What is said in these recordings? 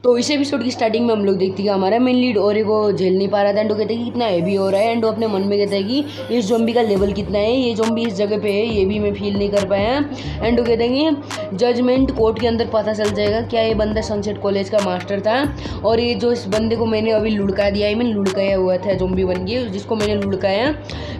तो इस एपिसोड की स्टार्टिंग में हम लोग देखते हैं कि हमारा मेन लीड ओरे को झेल नहीं पा रहा था एंड वो कहते हैं कि कितना हैवी हो रहा है एंड वो अपने मन में कहता है कि इस ज़ॉम्बी का लेवल कितना है, ये ज़ॉम्बी इस जगह पे है, ये भी मैं फील नहीं कर पाया। एंड वो कहते हैं कि जजमेंट कोर्ट के अंदर पता चल जाएगा क्या ये बंदा सनसेट कॉलेज का मास्टर था और ये जो इस बंदे को मैंने अभी लुढ़का दिया, लुढ़काया हुआ था ज़ॉम्बी बन के, जिसको मैंने लुढ़काया,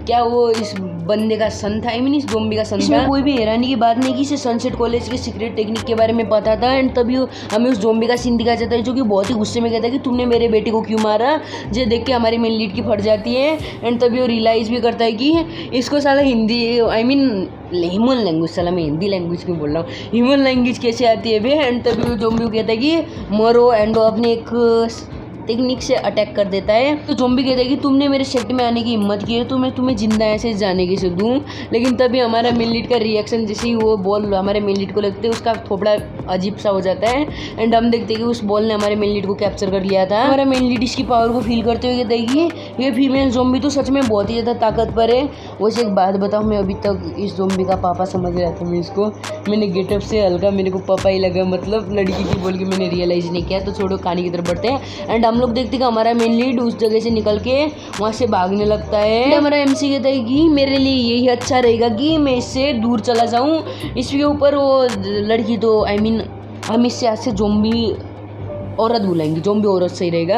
क्या वो इस बंदे का सन था, इस ज़ॉम्बी का सन था। कोई भी हैरानी की बात नहीं कि इसे सनसेट कॉलेज के सीक्रेट टेक्निक के बारे में पता था एंड तभी हमें उस ज़ॉम्बी का सीन दिखाया जाता है जो कि बहुत ही गुस्से में कहता है कि तुमने मेरे बेटे को क्यों मारा। ये देख के हमारी मेन लीड की फट जाती है एंड तभी वो रियलाइज़ भी करता है कि इसको साला हिंदी ह्यूमन लैंग्वेज, साला मैं हिंदी लैंग्वेज क्यों बोल रहा हूँ, ह्यूमन लैंग्वेज कैसे आती है बे। एंड तभी वो ज़ॉम्बी कहता है कि मरो एंड वो अपने एक टेक्निक से अटैक कर देता है। तो ज़ॉम्बी कहता है कि तुमने मेरे सेट में आने की हिम्मत की है तो मैं तुम्हें जिंदा ऐसे जाने की से दूँ। लेकिन तभी हमारा मेन लीड का रिएक्शन, जैसे ही वो बॉल हमारे मेन लीड को लगते है उसका थोड़ा अजीब सा हो जाता है एंड हम देखते हैं कि उस बॉल ने हमारे मेन लीड को कैप्चर कर लिया था। हमारा मेन लीड इसकी पावर को फील करते हुए कहता है कि ये फीमेल ज़ॉम्बी तो सच में बहुत ही ज़्यादा ताकतवर है। वैसे एक बात बताऊँ, मैं अभी तक इस ज़ॉम्बी का पापा समझ रहा था। मैं इसको, मैंने गेटअप से हल्का मेरे को पापा ही लगा, मतलब लड़की की बोल के मैंने रियलाइज़ नहीं किया। तो छोड़ो, कहानी की तरफ बढ़ते हैं एंड हम लोग देखते हैं कि हमारा मेन लीड उस जगह से निकल के वहाँ से भागने लगता है। हमारा एमसी कहता है कि मेरे लिए यही अच्छा रहेगा कि मैं इससे दूर चला जाऊँ। इसके ऊपर वो लड़की तो हम इससे आज से ज़ॉम्बी औरत बुलाएंगे, ज़ॉम्बी औरत सही रहेगा।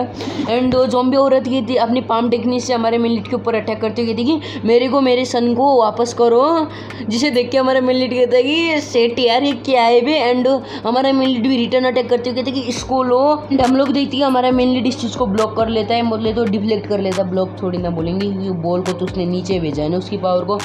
एंड ज़ॉम्बी औरत की थी अपनी पाम टेक्निक से हमारे मेन लीड के ऊपर अटैक करते हुए कहती कि मेरे सन को वापस करो। जिसे देख के हमारा मेन लीड कहता है कि सेट यार ये क्या है बे। एंड हमारा मेन लीड भी रिटर्न अटैक करते हुए कहते हैं कि इसको लो। एंड हम लोग देखते हैं हमारा मेन लीड इस चीज़ को ब्लॉक कर लेता है, मतलब तो डिफ्लेक्ट कर लेता है, ब्लॉक थोड़ी ना बोलेंगे क्योंकि बॉल को तो उसने नीचे भेजा है ना उसकी पावर को।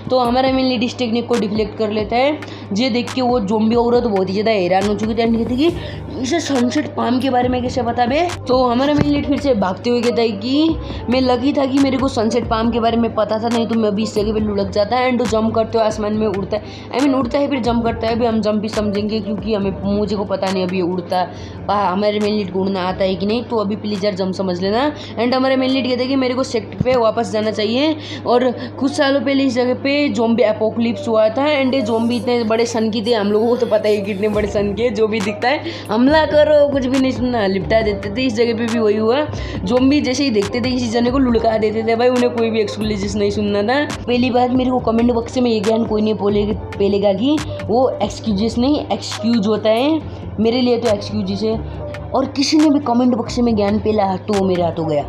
तो हमारा मेन लीड इस टेक्निक को डिफ्लेक्ट कर लेता है। ये देख के वो ज़ॉम्बी औरत बहुत ही ज़्यादा हैरान हो चुकी थी एंड कहती कि इसे सनसेट पाम के बारे में कैसे पता बे। तो हमारा मेन लीड फिर से भागते हुए कहता है कि मैं लकी था कि मेरे को सनसेट पाम के बारे में पता था, नहीं तो मैं अभी इस जगह पे लुढ़क जाता है। एंड जंप करते हुए आसमान में उड़ता है, उड़ता है फिर जंप करता है। अभी हम जंप भी समझेंगे क्योंकि मुझे को पता नहीं अभी उड़ता हमारे मेन लीड को उड़ना आता है कि नहीं, तो अभी प्लीज़ यार जंप समझ लेना। एंड हमारे मेन लीड कहते हैं कि मेरे को सेक्टर पे वापस जाना चाहिए और कुछ सालों पहले इस जगह पे ज़ॉम्बी एपोकलिप्स हुआ था एंड ज़ॉम्बी इतने बड़े सन की थे, हम लोगों को तो पता ही कितने बड़े सन के, जो भी दिखता है हमला करो, कुछ भी नहीं सुनना, लिपटा देते थे। इस जगह पे भी वही हुआ, ज़ॉम्बी जैसे ही देखते थे किसी जने को लुढ़का देते थे भाई, उन्हें कोई भी एक्सक्लूसिव नहीं सुनना था। पहली बात मेरे को कमेंट बॉक्स में ये ज्ञान कोई नहीं बोलेगा कि वो एक्सक्यूजेस नहीं एक्सक्यूज होता है, मेरे लिए तो एक्सक्यूजेस है। और किसी ने भी कमेंट बॉक्स में ज्ञान पेला तो वो मेरे हाथ हो गया।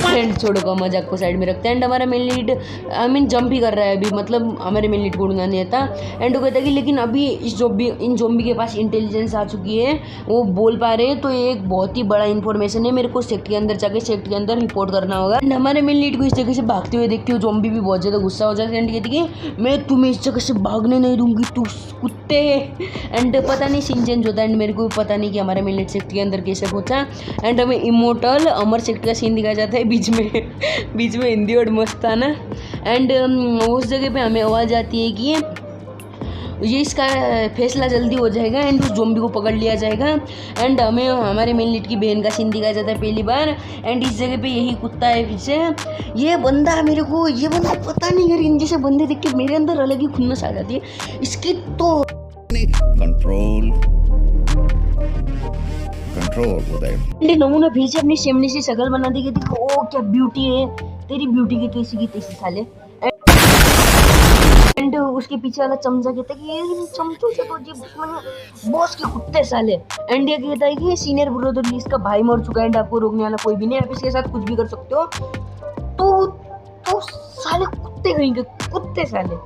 एंड छोड़ो को मजाक को साइड में रखते हैं। एंड हमारा मेन लीड जंप ही कर रहा है अभी, मतलब हमारे मेन लीड को उड़ना नहीं आता। एंड वो कहता है कि लेकिन अभी इन ज़ॉम्बी के पास इंटेलिजेंस आ चुकी है, वो बोल पा रहे हैं, तो ये एक बहुत ही बड़ा इंफॉर्मेशन है, मेरे को सेक्ट के अंदर जाके सेक्ट के अंदर रिपोर्ट करना होगा। एंड हमारे मेन लीड को इस जगह से भागते हुए देखते हुए ज़ॉम्बी भी बहुत ज़्यादा गुस्सा हो जाती है एंड कहती है मैं तुम्हें इस जगह से भागने नहीं दूंगी, तू कुत्ते। एंड पता नहीं सीन चेंज होता है एंड मेरे को भी पता नहीं कि हमारे मेन लीड सेक्ट के अंदर कैसे पहुंचा। एंड हमें इमोर्टल अमर सेक्ट का सीन दिखाया जाता है बीच में हिंदी वर्ड मस्त था ना। एंड उस जगह पे हमें आवाज़ आती है कि ये इसका फैसला जल्दी हो जाएगा एंड उस ज़ॉम्बी को पकड़ लिया जाएगा। एंड हमें हमारे मेन लीड की बहन का सीन दिखाया जाता है पहली बार। एंड इस जगह पे यही कुत्ता है फिर से, ये बंदा पता नहीं यार, इन जैसे बंदे देख के मेरे अंदर अलग ही खुन्नस आ जाती है इसकी। तो कंट्रोल नमूना फिर से अपनी सेमनी सी शक्ल बना दी कि देखो ओ क्या ब्यूटी है, तेरी ब्यूटी की कैसी की तैसी साले। एंड उसके पीछे वाला चमचा कहता है कि ये चमचों से तो जी दुश्मन बॉस के कुत्ते साले। एंड ये कहता है कि सीनियर ब्रदर इसका भाई मर चुका है एंड आपको रोकने वाला कोई भी नहीं, आप इसके साथ कुछ भी कर सकते हो। तो साले कुत्ते कहेंगे, कुत्ते साले।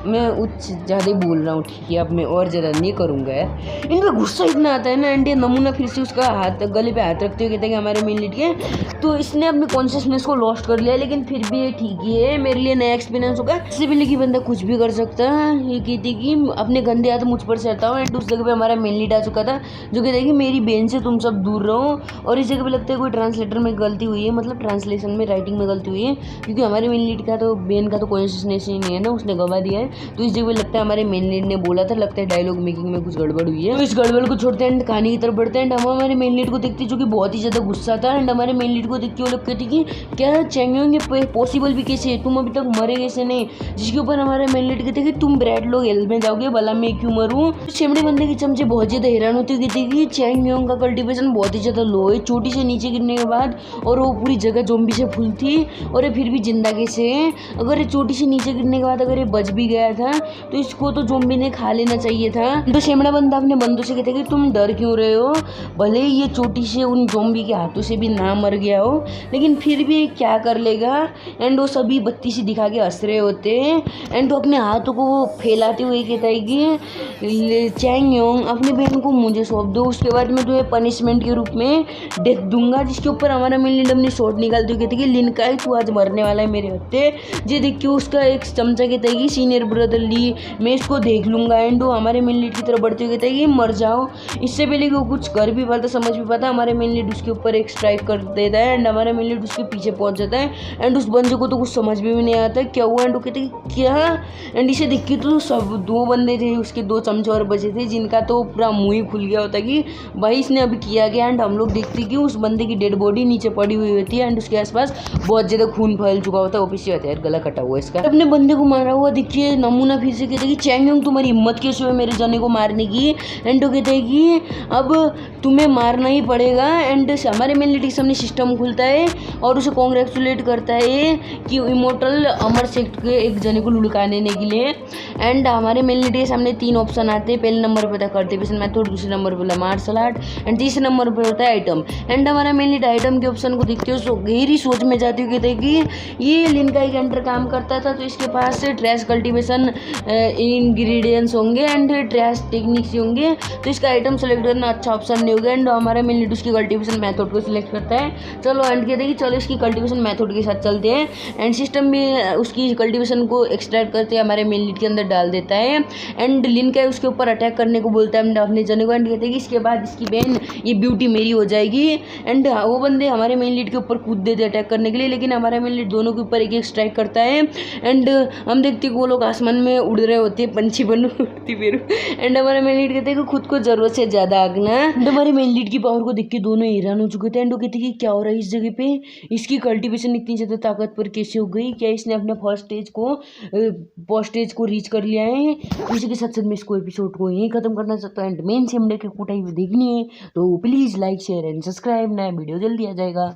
मैं उच्च ज़्यादा बोल रहा हूँ, ठीक है, अब मैं और ज़्यादा नहीं करूँगा यार। इनका गुस्सा इतना आता है ना। एंड ये नमूना फिर से उसका हाथ गले पे हाथ रखते हुए कहते हैं कि हमारे मेन लीड के तो इसने अपनी कॉन्शियसनेस को लॉस्ट कर लिया, लेकिन फिर भी ये ठीक ही है, मेरे लिए नया एक्सपीरियंस होगा। इससे पहले कि बंदा कुछ भी कर सकता है, ये कहती कि अपने गंदे हाथ मुझ पर से हटाओ। एंड उस जगह पर हमारा मेन लीड आ चुका था जो कहता है कि मेरी बहन से तुम सब दूर रहो। और इस जगह पर लगता है कोई ट्रांसलेटर में गलती हुई है, मतलब ट्रांसलेशन में राइटिंग में गलती हुई है, क्योंकि हमारे मेन लीड का तो बहन का तो कॉन्शियसनेस ही नहीं है ना, उसने गवा दिया है। तो इस जगह लगता है हमारे मेन लीड ने बोला था, लगता है डायलॉग मेकिंग में कुछ गड़बड़ हुई है। तो इस गड़बड़ को छोड़ते हैं एंड कहानी की तरफ बढ़ते हैं एंड हम हमारे मेन लीड को देखते जो कि बहुत ही ज़्यादा गुस्सा था एंड हमारे मेन लीड को देख के वो लोग कहते कि क्या चैंगयोंग ये पॉसिबल भी कैसे है, तुम अभी तक मरे कैसे नहीं। जिसके ऊपर हमारे मेन लीड कहते कि तुम ब्रैड लोग हेल में जाओगे, भला मैं क्यों मरूं। चमड़े बंदे के चमचे बहुत ज़्यादा हैरान होते कहते कि चैंगयोंग का कल्टीवेशन बहुत ही ज़्यादा लो है, चोटी से नीचे गिरने के बाद और वो पूरी जगह ज़ॉम्बी से फुल थी और ये फिर भी जिंदा कैसे है। अगर ये चोटी से नीचे गिरने के बाद अगर ये बच भी गया था तो इसको तो ज़ॉम्बी ने खा लेना चाहिए था। तो चमड़ा बंदा अपने बंदों से कहते कि तुम डर क्यों रहे हो, भले ही ये चोटी से उन ज़ॉम्बी के हाथों से भी ना मर गया हो लेकिन फिर भी क्या कर लेगा। एंड वो सभी बत्ती से दिखा के हंस रहे होते हैं एंड वो अपने हाथों को वो फैलाते हुए कहता है कि चैंगयोंग अपनी बहन को मुझे सौंप दो, उसके बाद मैं तुम्हें पनिशमेंट के रूप में डेथ दूंगा। जिसके ऊपर हमारा मेन लीड अपनी शॉट निकालते हुए कहते कि लिनकाई तू आज मरने वाला है मेरे हत्ते। ये देख के उसका एक चमचा कहता है कि सीनियर ब्रदर ली मैं इसको देख लूंगा। एंड वो हमारे मेन लीड की तरफ बढ़ते हुए कहता है कि मर जाओ। इससे पहले कि वो कुछ कर भी पाता समझ भी पाता हमारे मेन लीड उसके ऊपर एक स्ट्राइक कर देता है एंड हमारा मेन लीड उसके पीछे पहुंच जाता है एंड उस बंदे को तो कुछ समझ में भी नहीं आता क्या हुआ। एंड वो कहते कि क्या। एंड इसे देख के तो सब दो बंदे थे उसके, दो चमचे और बचे थे जिनका तो पूरा मुंह ही खुल गया होता कि भाई इसने अभी किया गया। एंड हम लोग देखते कि उस बंदे की डेड बॉडी नीचे पड़ी हुई होती है एंड उसके आसपास बहुत ज्यादा खून फैल चुका होता है। वो पीछे होता है गला कटा हुआ इसका। अपने बंदे को मारा हुआ देखिए नमूना फिर से कहते कि चैंगयोंग तुम्हारी हिम्मत कैसे हुई मेरे जाने को मारने की। एंड वो कहते हैं कि अब तुम्हें मारना ही पड़ेगा। एंड हमारे मेन लीड के सामने सिस्टम खुलता है और उसे कॉन्ग्रेचुलेट करता है कि इमोर्टल अमर सेक्ट के एक जने को लुढ़का देने के लिए। एंड हमारे मेन लीड के सामने 3 ऑप्शन आते हैं। पहले नंबर पर था कल्टीवेशन मेथड, दूसरे नंबर पर मार्शल आर्ट एंड तीसरे नंबर पर होता है आइटम। एंड हमारा मेन लीड आइटम के ऑप्शन को देखते हो गहरी सोच में जाते हुए कहते हैं कि ये लिनकाई के अंडर काम करता था तो इसके पास ट्रैश कल्टीवेशन इंग्रेडिएंट्स होंगे एंड ट्रैश टेक्निक्स होंगे तो इसका आइटम सेलेक्ट करना अच्छा ऑप्शन नहीं होगा। एंड हमारा मेन लीड उसकी कल्टीवेशन मेथड को सिलेक्ट करता है। चलो एंड कहते हैं कि चलो इसकी कल्टीवेशन मेथड के साथ चलते हैं एंड सिस्टम भी उसकी कल्टीवेशन को एक्सट्रैक्ट करते हमारे मेन लीड के अंदर डाल देता है। एंड लिनकाई उसके ऊपर अटैक करने को बोलता है अपने जने को। एंड कहते हैं कि इसके बाद इसकी बहन ये ब्यूटी मेरी हो जाएगी। एंड वो बंदे हमारे मेन लीड के ऊपर कूद देते अटैक करने के लिए लेकिन हमारा मेन लीड दोनों के ऊपर एक एक स्ट्राइक करता है। एंड हम देखते हैं कि वो लोग आसमान में उड़ रहे होते हैं, पंछी बनू उड़ती फिर। एंड हमारे मेन लीड कहते हैं कि खुद को जरूरत से ज़्यादा आगना। एंड हमारे मेन लीड की पावर को देख के दोनों हैरान हो चुके थे। एंड वो कहते हैं कि क्या हो रहा है इस जगह पे, इसकी कल्टीवेशन इतनी ज़्यादा ताकतवर कैसे हो गई, क्या इसने अपने फर्स्ट स्टेज को रीच कर लिया है। इसी के साथ साथ मैं इसको एपिसोड को यहीं खत्म करना चाहता हूँ। एंड मेन से हमने की कुटाई देखनी है तो please like share and subscribe, नया वीडियो जल्दी आ जाएगा।